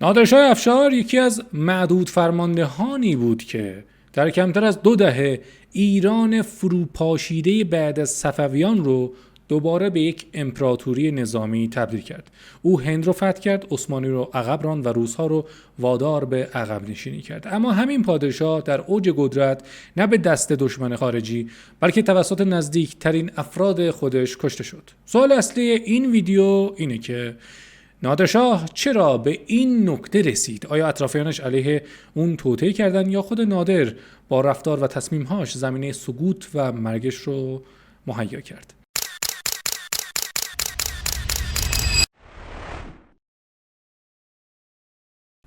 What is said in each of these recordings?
نادرشاه افشار یکی از معدود فرماندهانی بود که در کمتر از 2 دهه ایران فروپاشیده بعد از صفویان رو دوباره به یک امپراتوری نظامی تبدیل کرد. او هند رو فتح کرد، عثمانی رو عقب راند و روس‌ها رو وادار به عقب نشینی کرد. اما همین پادشاه در اوج قدرت نه به دست دشمن خارجی بلکه توسط نزدیکترین افراد خودش کشته شد. سوال اصلی این ویدیو اینه که نادرشاه چرا به این نکته رسید؟ آیا اطرافیانش علیه اون توطئه کردن یا خود نادر با رفتار و تصمیم‌هاش زمینه سقوط و مرگش رو مهیا کرد؟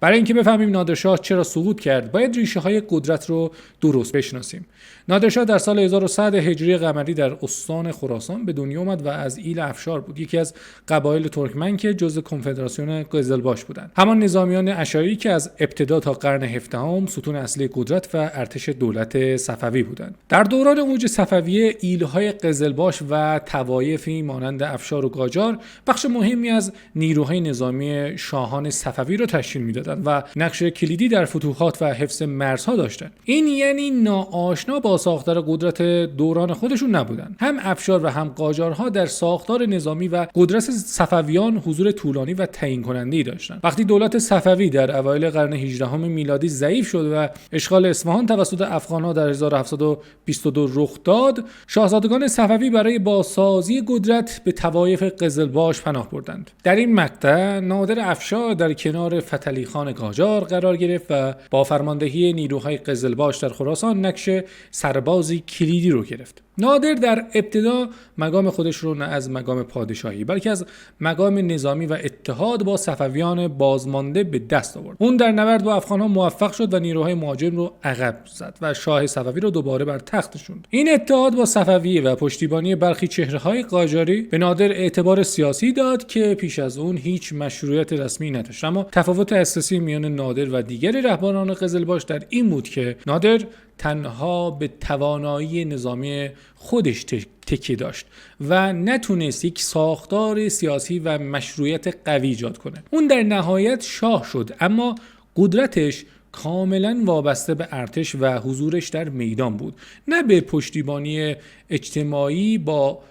برای اینکه بفهمیم نادرشاه چرا سقوط کرد، باید ریشه‌های قدرت رو درست بشناسیم. نادرشاه در سال 1100 هجری قمری در استان خراسان به دنیا آمد و از ایل افشار بود، یکی از قبایل ترکمن که جزء کنفدراسیون قزلباش بودند. همان نظامیان اشایری که از ابتدا تا قرن 17 ستون اصلی قدرت و ارتش دولت صفوی بودند. در دوران اوج صفویه، ایل‌های قزلباش و طوایفی مانند افشار و قاجار بخش مهمی از نیروهای نظامی شاهان صفوی را تشکیل می‌دادند و نقش کلیدی در فتوحات و حفظ مرزها داشتند. این یعنی ناآشنا با ساختار قدرت دوران خودشون نبودند. هم افشار و هم قاجارها در ساختار نظامی و قدرت صفویان حضور طولانی و تعیین کننده‌ای داشتند. وقتی دولت صفوی در اوایل قرن 18 میلادی ضعیف شد و اشغال اصفهان توسط افغان‌ها در 1722 رخ داد، شاهزادگان صفوی برای بازسازی قدرت به طوایف قزلباش پناه بردند. در این مقطع نادر افشار در کنار فتحعلی خان قاجار قرار گرفت و با فرماندهی نیروهای قزلباش در خراسان نقش سربازی کلیدی رو گرفت. نادر در ابتدا مقام خودش رو نه از مقام پادشاهی بلکه از مقام نظامی و اتحاد با صفویان بازمانده به دست آورد. اون در نبرد با افغان‌ها موفق شد و نیروهای مهاجم رو عقب زد و شاه صفوی رو دوباره بر تخت نشوند. این اتحاد با صفوی و پشتیبانی برخی چهره‌های قاجاری به نادر اعتبار سیاسی داد که پیش از اون هیچ مشروعیت رسمی نداشت. اما تفاوت اساسی میان نادر و دیگر رهبران قزلباش در این بود که نادر تنها به توانایی نظامی خودش تکیه داشت و نتونست یک ساختار سیاسی و مشروعیت قوی ایجاد کنه. اون در نهایت شاه شد اما قدرتش کاملا وابسته به ارتش و حضورش در میدان بود، نه به پشتیبانی اجتماعی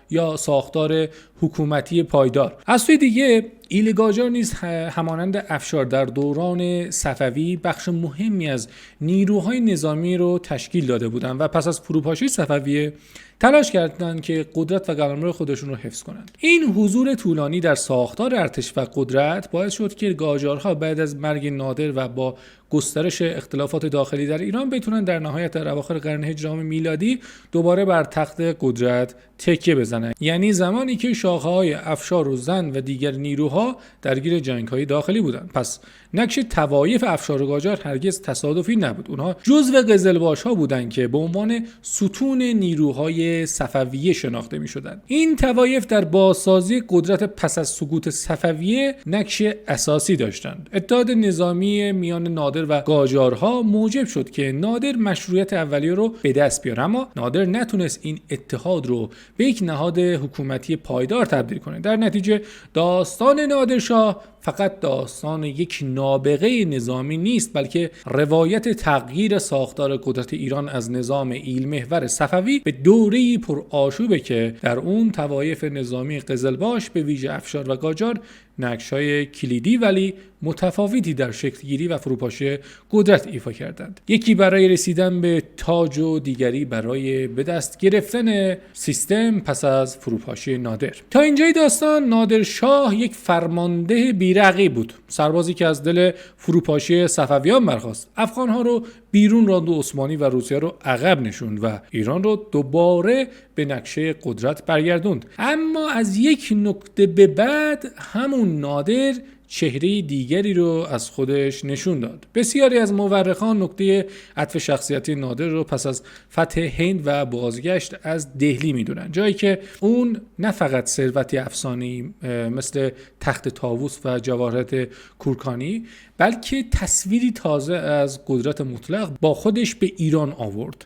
یا ساختار حکومتی پایدار. از سوی دیگه ایل قاجار نیز همانند افشار در دوران صفوی بخش مهمی از نیروهای نظامی رو تشکیل داده بودند و پس از فروپاشی صفویه تلاش کردند که قدرت و قلمرو خودشون رو حفظ کنند. این حضور طولانی در ساختار ارتش و قدرت باعث شد که قاجارها بعد از مرگ نادر و با گسترش اختلافات داخلی در ایران بتونن در نهایت در اواخر قرن 18 میلادی دوباره بر تخت قدرت تکیه بزنن. یعنی زمانی که شاخه‌های افشار و زن و دیگر نیروها درگیر جنگ‌های داخلی بودند. پس نقش طوایف افشار و قاجار هرگز تصادفی نبود. اونها جزو قزلباش‌ها بودند که به عنوان ستون نیروهای صفویه شناخته می‌شدند. این طوایف در بازسازی قدرت پس از سقوط صفویه نقش اساسی داشتند. اتحاد نظامی میان نادر و قاجارها موجب شد که نادر مشروعیت اولیه رو به دست بیاره، اما نادر نتونست این اتحاد رو به یک نهاد حکومتی پایدار تبدیل کنه. در نتیجه داستان نادرشاه فقط داستان یک نابغه نظامی نیست بلکه روایت تغییر ساختار قدرت ایران از نظام ایلمحور صفوی به دوره‌ای پرآشوبه که در اون طوایف نظامی قزلباش به ویژه افشار و قاجار نقش‌های کلیدی ولی متفاوتی در شکل‌گیری و فروپاشی قدرت ایفا کردند. یکی برای رسیدن به تاج و دیگری برای به دست گرفتن سیستم پس از فروپاشی نادر. تا اینجای داستان نادرشاه یک فرمانده بی‌رقیب بود، سربازی که از دل فروپاشی صفویان برخاست، افغان‌ها رو بیرون راند و عثمانی و روسیه رو عقب نشوند و ایران رو دوباره به نقشه قدرت برگردوند. اما از یک نقطه به بعد همون نادر چهره دیگری رو از خودش نشون داد. بسیاری از مورخان نقطه عطف شخصیتی نادر رو پس از فتح هند و بازگشت از دهلی میدونن، جایی که اون نه فقط ثروتی افسانه‌ای مثل تخت طاووس و جواهرات کورکانی بلکه تصویری تازه از قدرت مطلق با خودش به ایران آورد.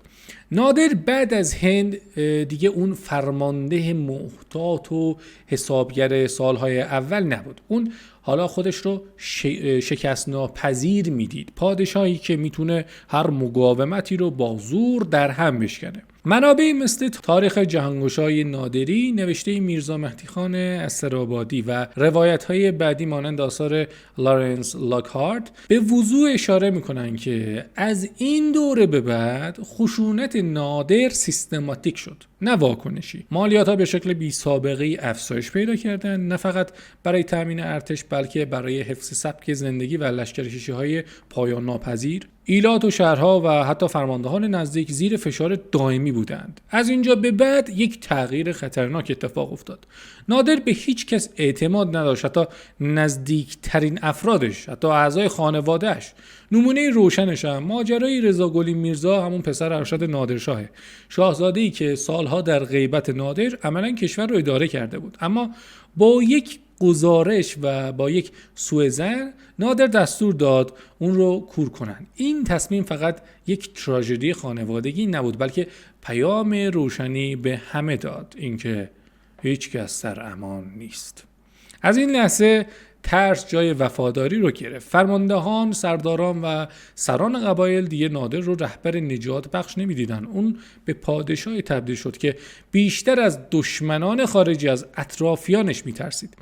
نادر بعد از هند دیگه اون فرمانده محتاط و حسابگر سالهای اول نبود. اون حالا خودش رو شکست ناپذیر میدید، پادشاهی که میتونه هر مقاومتی رو با زور در هم بشکنه. منابع مثل تاریخ جهانگشای نادری نوشته میرزا مهدی خان استرابادی و روایت‌های بعدی مانند آثار لارنس لاکهارت به وضوح اشاره میکنن که از این دوره به بعد خشونت نادر سیستماتیک شد، نه واکنشی. مالیات‌ها به شکل بی سابقه افزایش پیدا کردند، نه فقط برای تامین ارتش بلکه برای حفظ سبک زندگی و لشکرکشی‌های پایان ناپذیر. ایلات و شهرها و حتی فرماندهان نزدیک زیر فشار دائمی بودند. از اینجا به بعد یک تغییر خطرناک اتفاق افتاد. نادر به هیچ کس اعتماد نداشت، حتی نزدیکترین افرادش، حتی اعضای خانواده‌اش. نمونه روشنش هم ماجرای رضا گلی میرزا، همون پسر ارشد نادرشاهه، شاهزاده‌ای که سالها در غیبت نادر عملاً کشور رو اداره کرده بود، اما با یک گزارش و با یک سوءظن نادر دستور داد اون رو کور کنن. این تصمیم فقط یک تراژدی خانوادگی نبود، بلکه پیام روشنی به همه داد، اینکه هیچ کس در امان نیست. از این لحظه ترس جای وفاداری رو گرفت. فرماندهان، سرداران و سران قبایل دیگه نادر رو رهبر نجات بخش نمی‌دیدن. اون به پادشاهی تبدیل شد که بیشتر از دشمنان خارجی از اطرافیانش میترسید.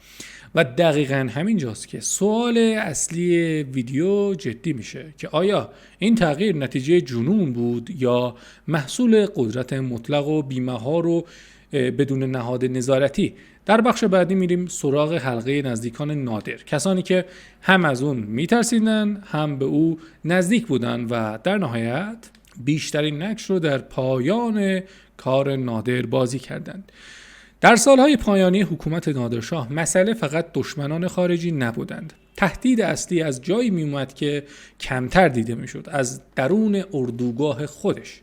و دقیقاً همین جاست که سوال اصلی ویدیو جدی میشه که آیا این تغییر نتیجه جنون بود یا محصول قدرت مطلق و بی‌مهار و بدون نهاد نظارتی؟ در بخش بعدی میریم سراغ حلقه نزدیکان نادر، کسانی که هم از اون میترسیدن هم به او نزدیک بودن و در نهایت بیشترین نقش رو در پایان کار نادر بازی کردند. در سالهای پایانی حکومت نادرشاه مسئله فقط دشمنان خارجی نبودند. تهدید اصلی از جایی میومد که کمتر دیده میشد، از درون اردوگاه خودش.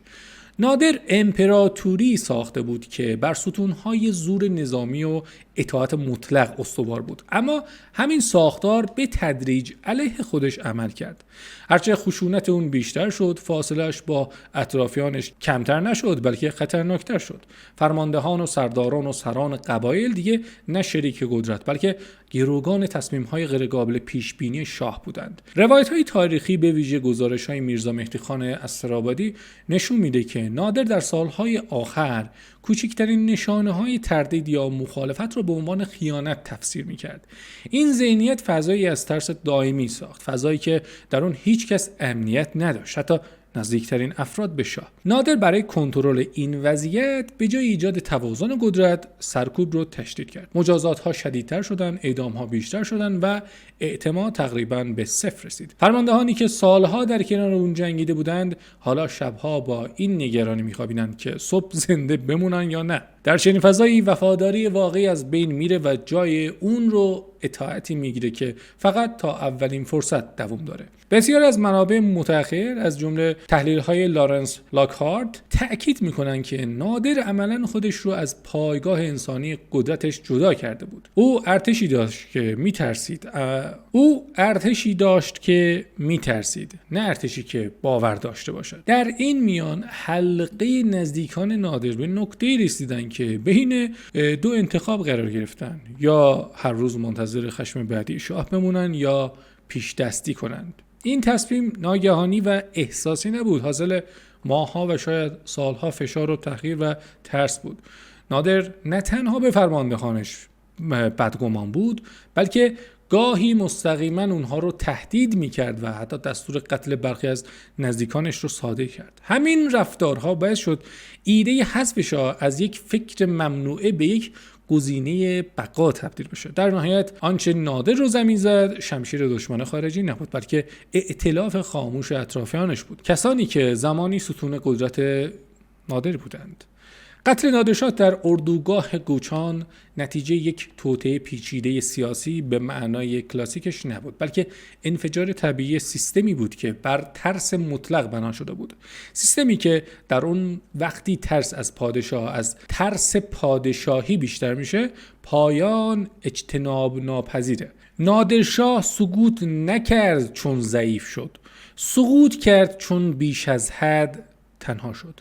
نادر امپراتوری ساخته بود که بر ستونهای زور نظامی و اطاعت مطلق استوار بود، اما همین ساختار به تدریج علیه خودش عمل کرد. هرچه خشونت اون بیشتر شد، فاصلهش با اطرافیانش کمتر نشد بلکه خطرناکتر شد. فرماندهان و سرداران و سران قبایل دیگه نه شریک قدرت بلکه گروگان تصمیم‌های غیرقابل پیش‌بینی شاه بودند. روایت‌های تاریخی به ویژه گزارش‌های میرزا مهدی خان استرابادی نشون میده که نادر در سالهای آخر کوچکترین نشانه‌های تردید یا مخالفت را به عنوان خیانت تفسیر می‌کرد. این ذهنیت فضایی از ترس دائمی ساخت، فضایی که در اون هیچ کس امنیت نداشت، حتی نزدیکترین افراد به شاه. نادر برای کنترل این وضعیت به جای ایجاد توازن قدرت، سرکوب رو تشدید کرد. مجازات‌ها شدیدتر شدند، اعدام‌ها بیشتر شدند و اعتماد تقریباً به صفر رسید. فرماندهانی که سالها در کنار اون جنگیده بودند، حالا شب‌ها با این نگرانی می‌خوابیدند که صبح زنده بمونن یا نه. در چنین فضایی وفاداری واقعی از بین میره و جای اون رو اطاعتی میگیره که فقط تا اولین فرصت دوام داره. بسیار از منابع متأخر از جمله تحلیل‌های لارنس لاکهارت تأکید میکنن که نادر عملاً خودش رو از پایگاه انسانی قدرتش جدا کرده بود. او ارتشی داشت که میترسید، نه ارتشی که باور داشته باشد. در این میان حلقه نزدیکان نادر به نقطه‌ای رسیدن که بین دو انتخاب قرار گرفتن، یا هر روز منتظر خشم بعدی شاه بمونن یا پیش دستی کنند. این تصمیم ناگهانی و احساسی نبود، حاصل ماه‌ها و شاید سالها فشار و تحقیر و ترس بود. نادر نه تنها به فرماندهانش بدگمان بود، بلکه گاهی مستقیما اونها رو تهدید میکرد و حتی دستور قتل برخی از نزدیکانش رو صادر کرد. همین رفتارها باعث شد ایده حذف شاه از یک فکر ممنوعه به یک گزینه بقا تبدیل بشه. در نهایت آنچه نادر رو زمین زد شمشیر دشمن خارجی نبود، بلکه ائتلاف خاموش اطرافیانش بود، کسانی که زمانی ستون قدرت نادر بودند. قتل نادرشاه در اردوگاه گوچان نتیجه یک توطئه پیچیده سیاسی به معنای کلاسیکش نبود، بلکه انفجار طبیعی سیستمی بود که بر ترس مطلق بنا شده بود. سیستمی که در اون وقتی ترس از پادشاه از ترس پادشاهی بیشتر میشه، پایان اجتناب ناپذیره. نادرشاه سقوط نکرد چون ضعیف شد، سقوط کرد چون بیش از حد تنها شد.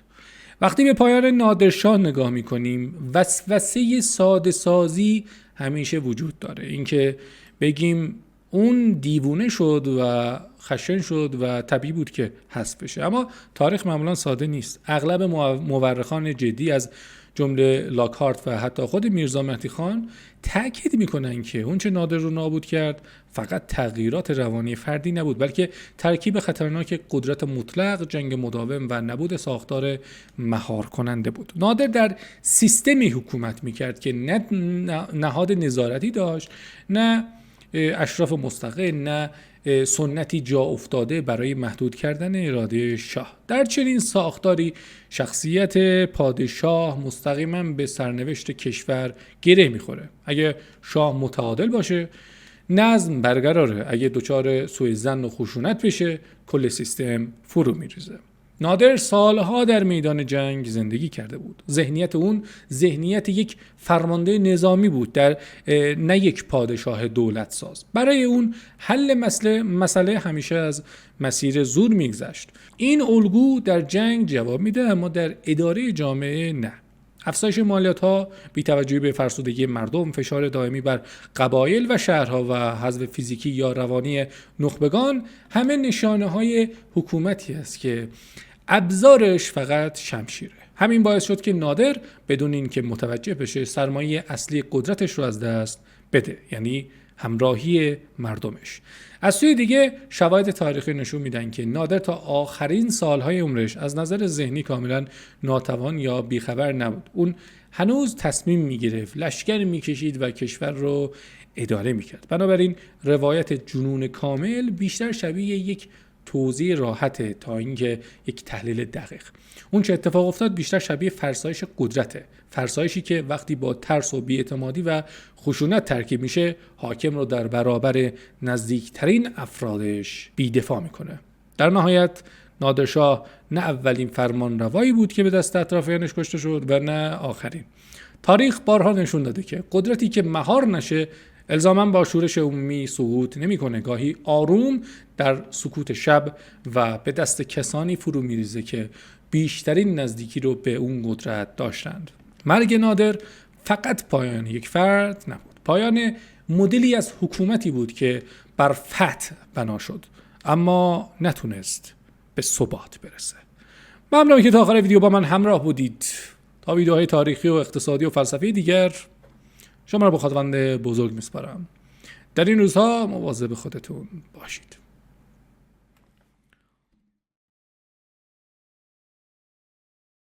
وقتی به پایان نادرشاه نگاه میکنیم، وسوسه ساده سازی همیشه وجود داره. اینکه بگیم اون دیوونه شد و خشن شد و طبیعی بود که حذف بشه. اما تاریخ معمولا ساده نیست. اغلب مورخان جدی از جمله لاکهارت و حتی خود میرزا مهدی خان تأکید میکنن که اون چه نادر رو نابود کرد فقط تغییرات روانی فردی نبود، بلکه ترکیب خطرناک قدرت مطلق، جنگ مداوم و نبود ساختار مهار کننده بود. نادر در سیستمی حکومت میکرد که نه نهاد نظارتی داشت، نه اشراف مستقل، نه سنتی جا افتاده برای محدود کردن اراده شاه. در چنین ساختاری شخصیت پادشاه مستقیما به سرنوشت کشور گره میخوره. اگه شاه متعادل باشه نظم برقراره، اگه دچار سوء ظن و خشونت بشه کل سیستم فرو میریزه. نادر سالها در میدان جنگ زندگی کرده بود. ذهنیت اون ذهنیت یک فرمانده نظامی بود، نه یک پادشاه دولت ساز. برای اون حل مسئله همیشه از مسیر زور میگذشت. این الگو در جنگ جواب میده، اما در اداره جامعه نه. افزایش مالیات‌ها، بی‌توجهی به فرسودگی مردم، فشار دائمی بر قبایل و شهرها و حذف فیزیکی یا روانی نخبگان همه نشانه‌های حکومتی است که ابزارش فقط شمشیره. همین باعث شد که نادر بدون اینکه متوجه بشه سرمایه اصلی قدرتش رو از دست بده، یعنی همراهی مردمش. از سوی دیگه شواهد تاریخی نشون میدن که نادر تا آخرین سالهای عمرش از نظر ذهنی کاملا ناتوان یا بیخبر نبود. اون هنوز تصمیم میگرفت، لشکر میکشید و کشور رو اداره میکرد. بنابراین روایت جنون کامل بیشتر شبیه یک توضیح راحته تا اینکه یک تحلیل دقیق. اون چه اتفاق افتاد بیشتر شبیه فرسایش قدرته، فرسایشی که وقتی با ترس و بی‌اعتمادی و خشونت ترکیب میشه حاکم رو در برابر نزدیکترین افرادش بی‌دفاع میکنه. در نهایت نادرشاه نه اولین فرمانروایی بود که به دست اطرافیانش کشته شد و نه آخرین. تاریخ بارها نشون داده که قدرتی که مهار نشه الزاماً با شورش عمومی سقوط نمی‌کنه. گاهی آروم در سکوت شب و به دست کسانی فرو میریزه که بیشترین نزدیکی رو به اون قدرت داشتند. مرگ نادر فقط پایان یک فرد نبود، پایان مدلی از حکومتی بود که بر فتح بنا شد اما نتونست به ثبات برسه. ممنونم که تا آخر ویدیو با من همراه بودید. تا ویدیوهای تاریخی و اقتصادی و فلسفی دیگر شما را به خداوند بزرگ میسپارم. در این روزها مواظب خودتون باشید.